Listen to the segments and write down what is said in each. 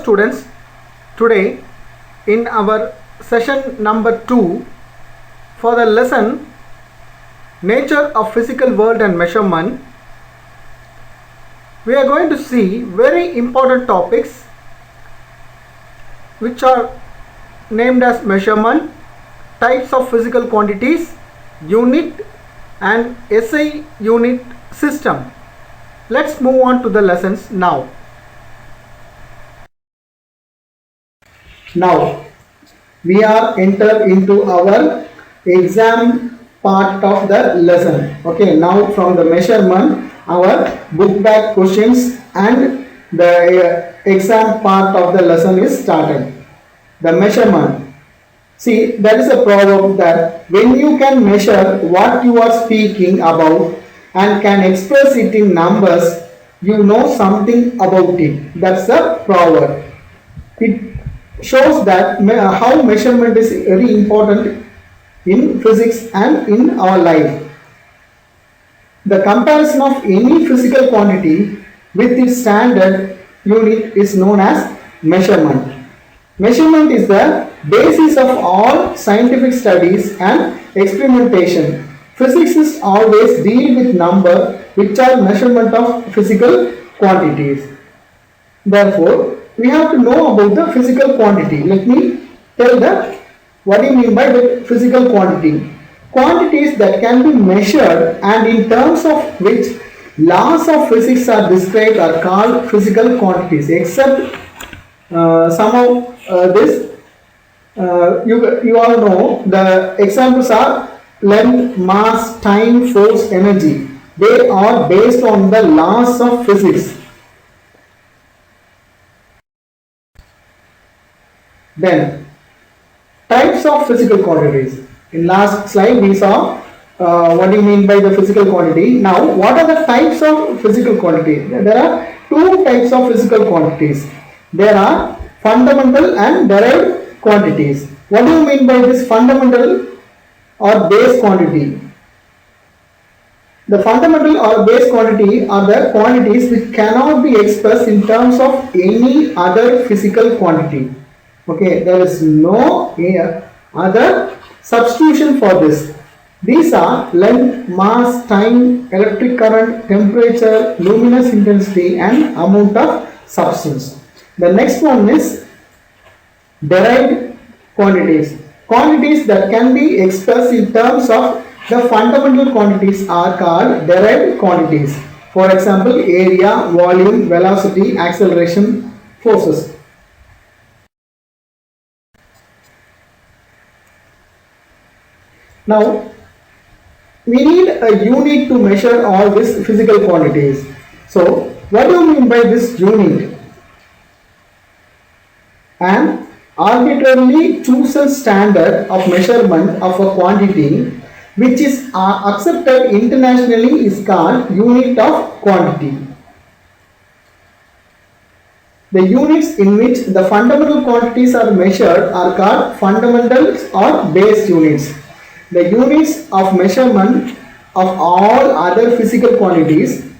students, today in our session number 2 for the lesson Nature of Physical World and Measurement, we are going to see very important topics which are named as measurement, types of physical quantities, unit and SI unit system. Let's move on to the lessons now. Now we are entered into our exam part of the lesson. Okay, now from the measurement, our book bag questions and the exam part of the lesson is started. The measurement. See, there is a proverb that when you can measure what you are speaking about and can express it in numbers, you know something about it. That's a proverb. It shows that how measurement is very important in physics and in our life. The comparison of any physical quantity with its standard unit is known as measurement. Measurement is the basis of all scientific studies and experimentation. Physicists always deal with numbers which are measurement of physical quantities. Therefore, we have to know about the physical quantity. Let me tell that what do you mean by the physical quantity? Quantities that can be measured and in terms of which laws of physics are described are called physical quantities. Except some of this, you all know the examples are length, mass, time, force, energy. They are based on the laws of physics. Then, types of physical quantities. In last slide we saw what do you mean by the physical quantity. Now, what are the types of physical quantity? There are two types of physical quantities. There are fundamental and derived quantities. What do you mean by this fundamental or base quantity? The fundamental or base quantity are the quantities which cannot be expressed in terms of any other physical quantity. Okay, there is no other substitution for this. These are length, mass, time, electric current, temperature, luminous intensity and amount of substance. The next one is derived quantities. Quantities that can be expressed in terms of the fundamental quantities are called derived quantities. For example, area, volume, velocity, acceleration, forces. Now, we need a unit to measure all these physical quantities. So, what do you mean by this unit? An arbitrarily chosen standard of measurement of a quantity which is accepted internationally is called unit of quantity. The units in which the fundamental quantities are measured are called fundamentals or base units. The units of measurement of all other physical quantities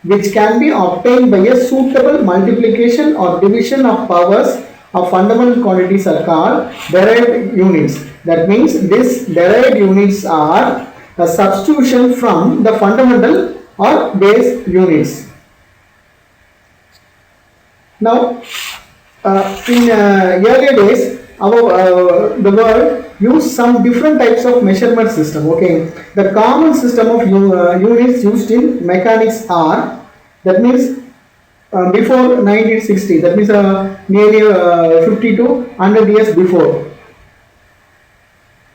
which can be obtained by a suitable multiplication or division of powers of fundamental quantities are called derived units. That means these derived units are a substitution from the fundamental or base units. Now, in earlier days, the world used some different types of measurement system. Okay, the common system of units used in mechanics are, that means before 1960, that means nearly 50 to 100 years before.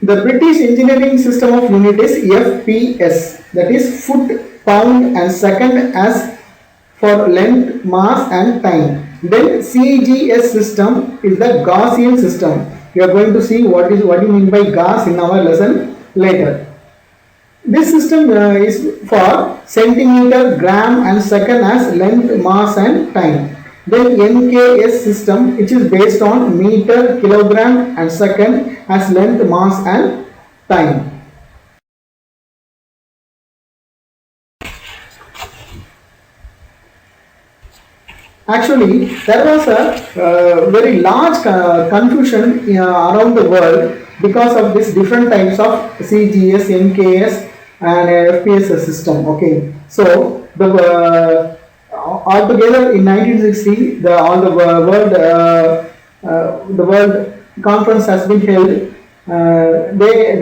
The British engineering system of unit is FPS, that is foot, pound and second as for length, mass and time. Then CGS system is the Gaussian system. We are going to see what do you mean by Gauss in our lesson later. This system is for centimeter, gram and second as length, mass and time. Then NKS system, which is based on meter, kilogram and second as length, mass and time. Actually, there was a very large confusion around the world because of these different types of CGS, MKS, and FPSS system. Okay, so altogether in 1960, the world conference has been held. They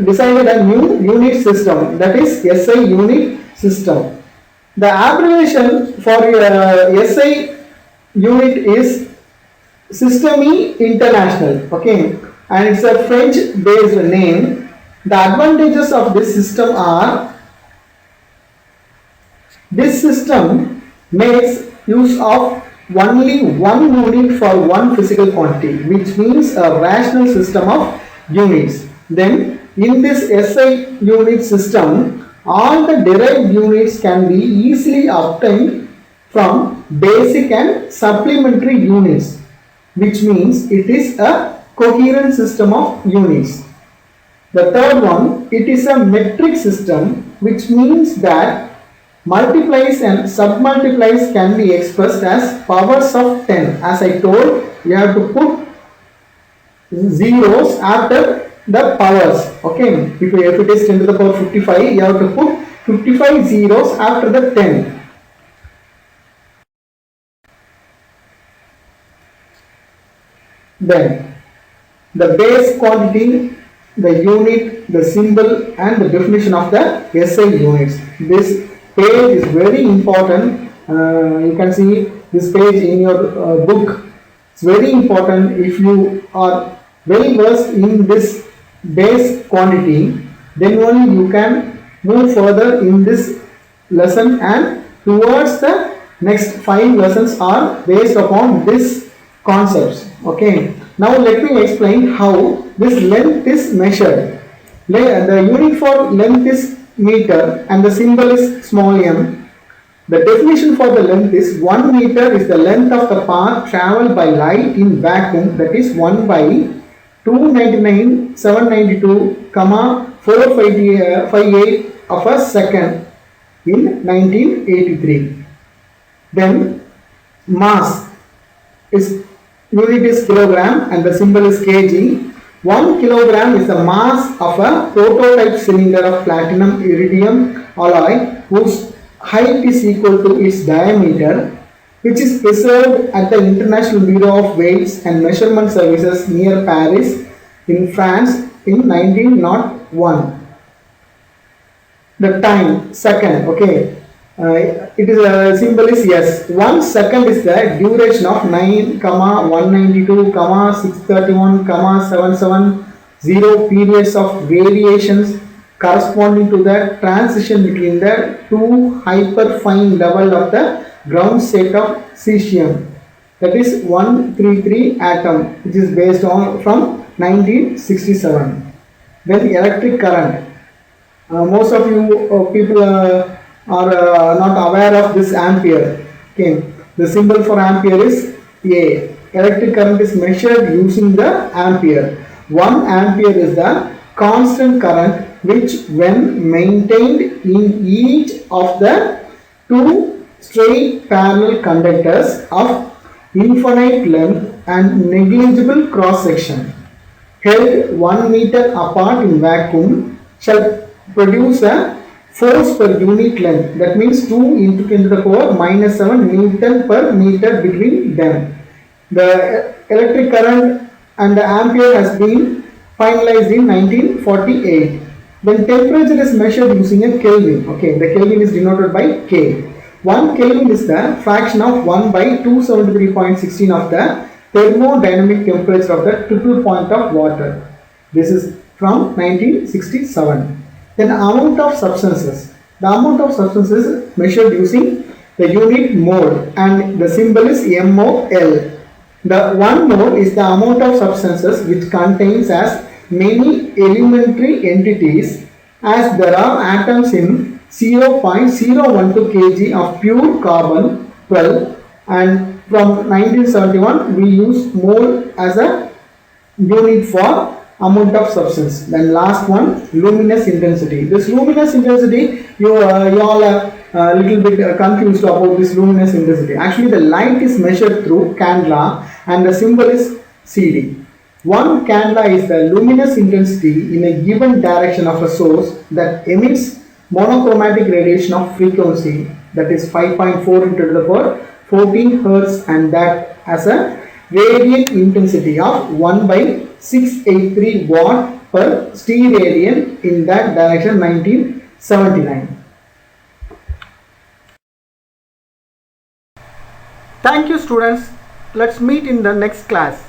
decided a new unit system, that is SI unit system. The abbreviation for SI unit is Système International, okay, and it's a French-based name. The advantages of this system are: this system makes use of only one unit for one physical quantity, which means a rational system of units. Then, in this SI unit system, all the derived units can be easily obtained from basic and supplementary units, which means it is a coherent system of units. The third one, it is a metric system, which means that multiplies and submultiplies can be expressed as powers of 10. As I told, you have to put zeros after the powers. Okay, if it is 10 to the power 55, you have to put 55 zeros after the 10. Then the base quantity, the unit, the symbol, and the definition of the SI units. This page is very important. You can see this page in your book. It's very important. If you are well versed in this base quantity, then only you can move further in this lesson, and towards the next 5 lessons are based upon this concepts. Okay, now let me explain how this length is measured. The unit for length is meter and the symbol is small m. The definition for the length is 1 meter is the length of the path traveled by light in vacuum, that is 1 by 299,792, 458 of a second in 1983. Then mass is unit is kilogram and the symbol is kg. 1 kilogram is the mass of a prototype cylinder of platinum iridium alloy whose height is equal to its diameter, which is preserved at the International Bureau of Weights and Measurement Services near Paris in France in 1901. The time, second, okay. It is a symbol is S. 1 second is the duration of 9, 192, 631, 770 periods of variations corresponding to the transition between the two hyperfine level of the ground state of cesium, that is 133 atom, which is based on from 1967. Then the electric current. Most of you people are not aware of this ampere. Okay, the symbol for ampere is A. Electric current is measured using the ampere. 1 ampere is the constant current which, when maintained in each of the two straight parallel conductors of infinite length and negligible cross section, held 1 meter apart in vacuum, shall produce a force per unit length, that means 2 into 10 to the power minus 7 Newton per meter between them. The electric current and the ampere has been finalized in 1948. Then temperature is measured using a Kelvin. Okay, the Kelvin is denoted by K. 1 Kelvin is the fraction of 1 by 273.16 of the thermodynamic temperature of the triple point of water. This is from 1967. Then amount of substances. The amount of substances is measured using the unit mole and the symbol is MOL. The 1 mole is the amount of substances which contains as many elementary entities as there are atoms in 0.012 kg of pure carbon 12, and from 1971 we use mole as a unit for amount of substance. Then last one, luminous intensity. This luminous intensity, you all are a little bit confused about this luminous intensity. Actually, the light is measured through candela and the symbol is CD. One candela is the luminous intensity in a given direction of a source that emits monochromatic radiation of frequency, that is 5.4 into the power 14 hertz, and that has a radiant intensity of 1 by 683 watt per steradian in that direction 1979. Thank you students. Let's meet in the next class.